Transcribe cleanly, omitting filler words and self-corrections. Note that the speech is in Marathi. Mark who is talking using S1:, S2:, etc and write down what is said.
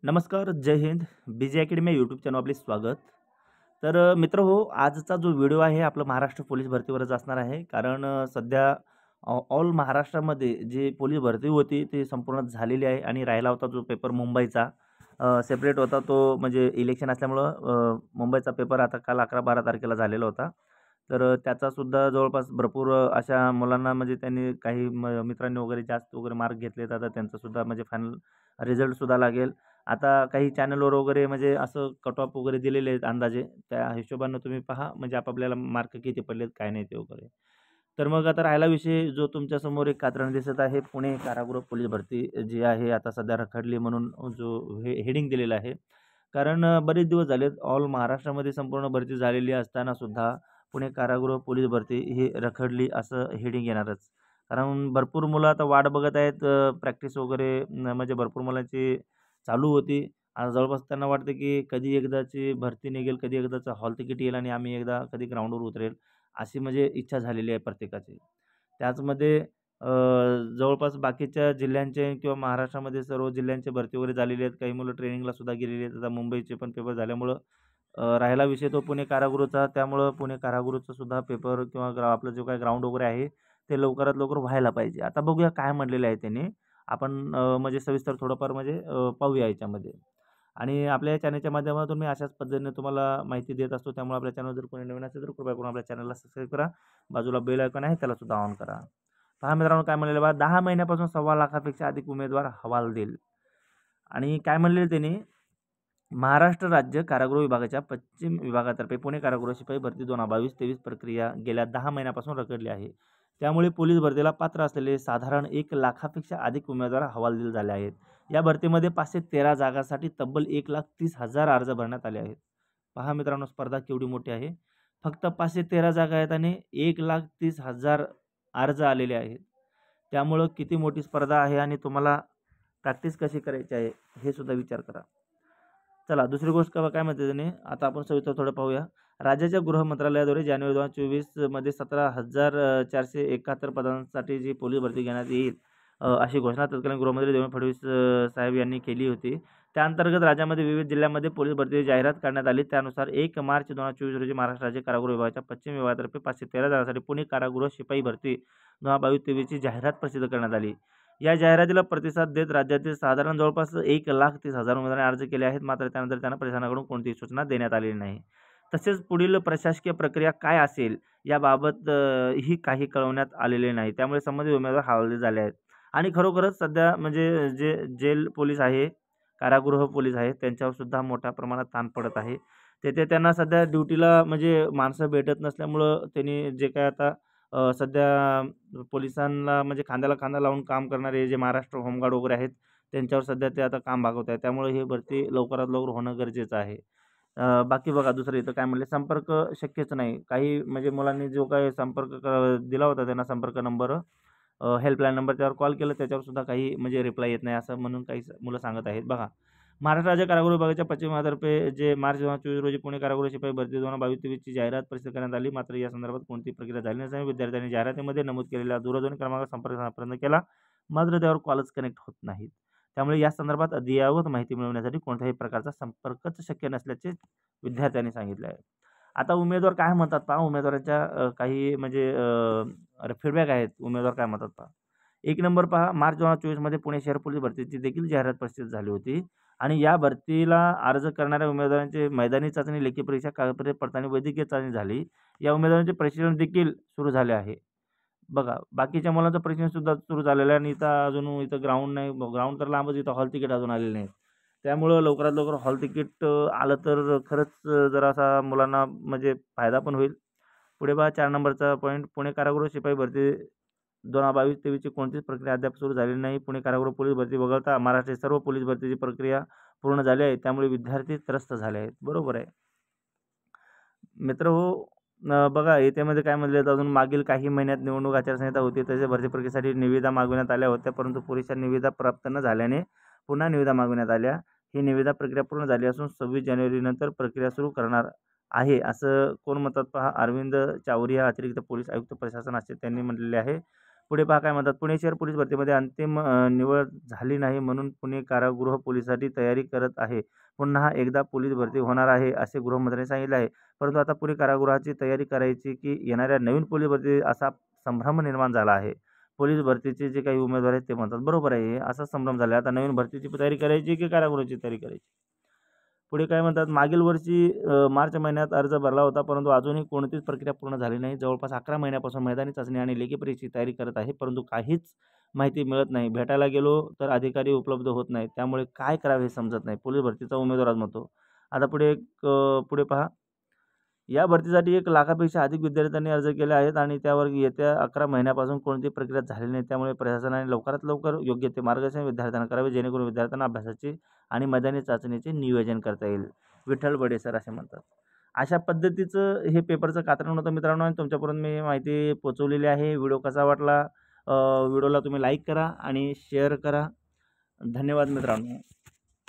S1: नमस्कार, जय हिंद. बीजे अकॅडमी या यूट्यूब चॅनल आपले स्वागत. तर मित्र हो, आजचा जो व्हिडिओ आहे आपलं महाराष्ट्र पोलीस भरतीवरच असणार आहे. कारण सध्या ऑल महाराष्ट्रामध्ये जी पोलीस भरती होती ती संपूर्ण झालेली आहे आणि राहिला होता जो पेपर मुंबईचा सेपरेट होता तो म्हणजे इलेक्शन असल्यामुळं मुंबईचा पेपर आता काल 11-12 तारखेला झालेला होता. तर त्याचासुद्धा जवळपास भरपूर अशा मुलांना म्हणजे त्यांनी काही मित्रांनी वगैरे जास्त वगैरे मार्क घेतलेत. आता त्यांचासुद्धा म्हणजे फायनल रिझल्टसुद्धा लागेल. आता काही चॅनलवर वगैरे म्हणजे असं कट ऑफ वगैरे दिलेले आहेत अंदाजे. त्या हिशोबानं तुम्ही पहा म्हणजे आपापल्याला मार्क किती पडलेत काय नाही ते वगैरे. तर मग आता राहिला विषय जो तुमच्यासमोर एक कात्रण दिसत आहे पुणे कारागृह पोलीस भरती जी आहे आता सध्या रखडली म्हणून जो हेडिंग दिलेलं आहे. कारण बरेच दिवस झालेत ऑल महाराष्ट्रामध्ये संपूर्ण भरती झालेली असताना सुद्धा पुणे कारागृह पोलीस भरती ही रखडली असं हेडिंग येणारच. कारण भरपूर मुलं आता वाट बघत आहेत प्रॅक्टिस वगैरे म्हणजे भरपूर मुलांची चालू होती. आज जवळपास त्यांना वाटतं की कधी एकदाची भरती निघेल, कधी एकदाचं हॉल तिकीट येईल आणि आम्ही एकदा कधी ग्राउंडवर उतरेल, अशी म्हणजे इच्छा झालेली आहे प्रत्येकाची. त्याचमध्ये जवळपास बाकीच्या जिल्ह्यांचे किंवा महाराष्ट्रामध्ये सर्व जिल्ह्यांची भरती वगैरे झालेली आहेत. काही मुलं ट्रेनिंगला सुद्धा गेलेली आहेत. आता मुंबईचे पण पेपर झाल्यामुळं राहिला विषय तो पुणे कारागृहचा. त्यामुळं पुणे कारागृहचा सुद्धा पेपर किंवा आपलं जो काही ग्राउंड वगैरे आहे, ते लवकरात लवकर व्हायला पाहिजे. आता बघूया काय म्हटलेलं आहे त्यांनी. आपण म्हणजे सविस्तर थोडंफार म्हणजे पाहूया याच्यामध्ये. आणि आपल्या या चॅनलच्या माध्यमातून मी अशाच पद्धतीने तुम्हाला माहिती देत असतो. त्यामुळे आपल्या चॅनल जर कोणी नवीन असेल तर कृपया करून आपल्या चॅनलला सबस्क्राईब करा. बाजूला बेल आयकॉन आहे त्याला सुद्धा ऑन करा. पहा मित्रांनो काय म्हणलेलं बघा 10 महिन्यापासून 1.25 लाखापेक्षा अधिक उमेदवार हवाल देईल. आणि काय म्हणलेलं त्यांनी महाराष्ट्र राज्य कारागृह विभागाच्या पश्चिम विभागातर्फे पुणे कारागृह शिपाई भरती 2022-23 प्रक्रिया गेल्या 10 महिन्यापासून रखडली आहे. त्यामुळे पोलीस भरतीला पात्र असलेले साधारण 1 लाखापेक्षा अधिक उमेदवार हवालदिल झाले आहेत. या भरतीमध्ये 513 जागांसाठी तब्बल 1,30,000 अर्ज भरण्यात आले आहेत. पहा मित्रांनो स्पर्धा केवढी मोठी आहे. फक्त 513 जागा आहेत आणि 1,30,000 अर्ज आलेले आहेत. त्यामुळं किती मोठी स्पर्धा आहे आणि तुम्हाला प्रॅक्टिस कशी करायची आहे हे सुद्धा विचार करा. चला दुसरी गोष्ट काय म्हणते त्याने आता आपण सविस्तर थोडं पाहूया. राज्याच्या गृह मंत्रालयाद्वारे जानेवारी 2024 मध्ये 17,471 पदांसाठी जी पोलीस भरती घेण्यात येईल अशी घोषणा तत्कालीन गृहमंत्री देवेंद्र फडणवीस साहेब यांनी केली होती. त्याअंतर्गत राज्यामध्ये विविध जिल्ह्यांमध्ये पोलीस भरतीची जाहिरात करण्यात आली. त्यानुसार 1 मार्च 2024 रोजी महाराष्ट्र राज्य कारागृह विभागाच्या पश्चिम विभागातर्फे 513 जागांसाठी पुणे कारागृह शिपाई भरती 2022-23 ची जाहिरात प्रसिद्ध करण्यात आली. या जाहिरातीला प्रतिसाद देत राज्यातील साधारण जवळपास 1,30,000 उमेदवारांनी अर्ज केले आहेत. मात्र त्यानंतर त्यांना प्रशासनाकडून कोणतीही सूचना देण्यात आलेली नाही. तसेच पुढील प्रशासकीय प्रक्रिया काय असेल याबाबत ही काही कळवण्यात आलेले नाही. त्यामुळे संबंधित उमेदवार हवालदिल झाले आहेत. आणि खरोखरच सध्या म्हणजे जे जेल पोलीस आहे, कारागृह पोलीस आहे त्यांच्यावर सुद्धा मोठ्या प्रमाणात ताण पडत आहे. तेथे त्यांना सध्या ड्युटीला म्हणजे माणसं भेटत नसल्यामुळं त्यांनी जे काय आता सध्या पोलिसांना म्हणजे खांद्याला खांदा लावून काम करणारे जे महाराष्ट्र होमगार्ड वगैरे आहेत त्यांच्यावर सध्या ते आता काम भागवत आहेत. त्यामुळे ही भरती लवकरात लवकर होणं गरजेचं आहे. बाकी बघा दुसरं इथं काय म्हणले संपर्क शक्यच नाही. काही म्हणजे मुलांनी जो काही संपर्क दिला होता त्यांना संपर्क नंबर हेल्पलाईन नंबर त्यावर कॉल केला त्याच्यावर सुद्धा काही म्हणजे रिप्लाय येत नाही असं म्हणून काही मुलं सांगत आहेत. बघा महाराष्ट्र राज्य कारागृह विभागाच्या पश्चिम विभागातर्फे जे मार्च 2024 रोजी पुणे कारागृह शिपाई भरती 2022-23 ची जाहिरात प्रसिद्ध करण्यात आली. मात्र या संदर्भात कोणतीही प्रक्रिया झाली नसल्याने विद्यार्थ्यांनी जाहिरातीमध्ये नमूद केलेल्या दूरध्वनी क्रमांकावर संपर्क करण्याचा प्रयत्न केला मात्र त्यावर कॉलच कनेक्ट होत नाहीत. त्यामुळे या संदर्भात अद्ययावत माहिती मिळवण्यासाठी कोणत्याही प्रकारचा संपर्कच शक्य नसल्याचे विद्यार्थ्यांनी सांगितले आहे. आता उमेदवार काय म्हणतात पहा उमेदवारांच्या काही म्हणजे फीडबॅक आहेत. उमेदवार काय म्हणतात पहा. 1 नंबर पहा मार्च 2024 मध्ये पुणे शहर पोलीस भरतीची देखील जाहिरात प्रसिद्ध झाली होती आणि या भरतीला अर्ज करणाऱ्या उमेदवारांची मैदानी चाचणी, लेखी परीक्षा, कागदपत्रे पडताळणी, वैद्यकीय चाचणी झाली. या उमेदवारांचे प्रशिक्षण देखील सुरू झाले आहे. बघा बाकीच्या मुलांचं प्रशिक्षण सुद्धा सुरू झालेलं आहे आणि इथं अजून इथं ग्राउंड नाही. ग्राउंड तर लांबच इथं हॉल तिकीट अजून आलेलं नाही. त्यामुळं लवकरात लवकर हॉल तिकीट आलं तर खरंच जरासा मुलांना म्हणजे फायदा पण होईल. पुढे पहा 4 नंबरचा पॉईंट पुणे कारागृह शिपाई भरती 2022-23 ची कोणतीच प्रक्रिया अद्याप सुरू झालेली नाही. पुणे कारागृह पोलीस भरती वगळता महाराष्ट्रातील सर्व पोलीस भरतीची प्रक्रिया पूर्ण झाली आहे. त्यामुळे विद्यार्थी त्रस्त झाले आहेत. बरोबर आहे. मित्रहो बघा याच्यामध्ये काय म्हटलं अजून मागील काही महिन्यात निवडणूक आचारसंहिता होती तसेच भरती प्रक्रियेसाठी निविदा मागवण्यात आल्या होत्या परंतु पुरेशा निविदा प्राप्त न झाल्याने पुन्हा निविदा मागवण्यात आल्या. ही निविदा प्रक्रिया पूर्ण झाली असून 26 जानेवारीनंतर प्रक्रिया सुरू करणार आहे असं कोण म्हणतात पहा अरविंद चावरिया अतिरिक्त पोलीस आयुक्त प्रशासन असे त्यांनी म्हटलेले आहे. पुढे पहा काय म्हणतात, पुणे शहर पोलीस भरतीमध्ये अंतिम निवड झाली नाही म्हणून पुणे कारागृह पोलिसांची तयारी करत आहे. पुन्हा एकदा पोलीस भरती होणार आहे असे गृहमंत्र्यांनी सांगितले आहे. परंतु आता पुणे कारागृहाची तयारी करायची की येणाऱ्या नवीन पोलीस भरती असा संभ्रम निर्माण झाला आहे. पोलीस भरतीचे जे काही उमेदवार आहेत ते म्हणतात बरोबर आहे, असा संभ्रम झाला. आता नवीन भरतीची तयारी करायची की कारागृहाची तयारी करायची. पुढे काय म्हणतात, मागील वर्षी मार्च महिन्यात अर्ज भरला होता, परंतु अजूनही कोणतीच प्रक्रिया पूर्ण झाली नाही. जवळपास 11 महिन्यापासून मैदानी चाचणी आणि लेखी परीक्षेची तयारी करत आहे, परंतु काहीच माहिती मिळत नाही. भेटायला गेलो तर अधिकारी उपलब्ध होत नाहीत. त्यामुळे काय करावे हे समजत नाही. पोलीस भरतीचा उमेदवार आज म्हणतो. आता पुढे पहा, या भरतीसाठी 1 लाखापेक्षा अधिक विद्यार्थ्यांनी अर्ज केले आहेत आणि त्यावर येत्या 11 महिन्यापासून कोणतीही प्रक्रिया झालेली नाही. त्यामुळे प्रशासनाने लवकरात लवकर योग्य ते मार्गदर्शन विद्यार्थ्यांना करावे, जेणेकरून विद्यार्थ्यांना अभ्यासाचे आणि मैदानी चाचणीचे नियोजन करता येईल. विठ्ठल बडे सर असे म्हणतात. अशा पद्धतीचं हे पेपरचं कात्रण होतं मित्रांनो आणि तुमच्यापर्यंत मी माहिती पोहोचवलेली आहे. व्हिडिओ कसा वाटला? व्हिडिओला तुम्ही लाईक करा आणि शेअर करा. धन्यवाद मित्रांनो.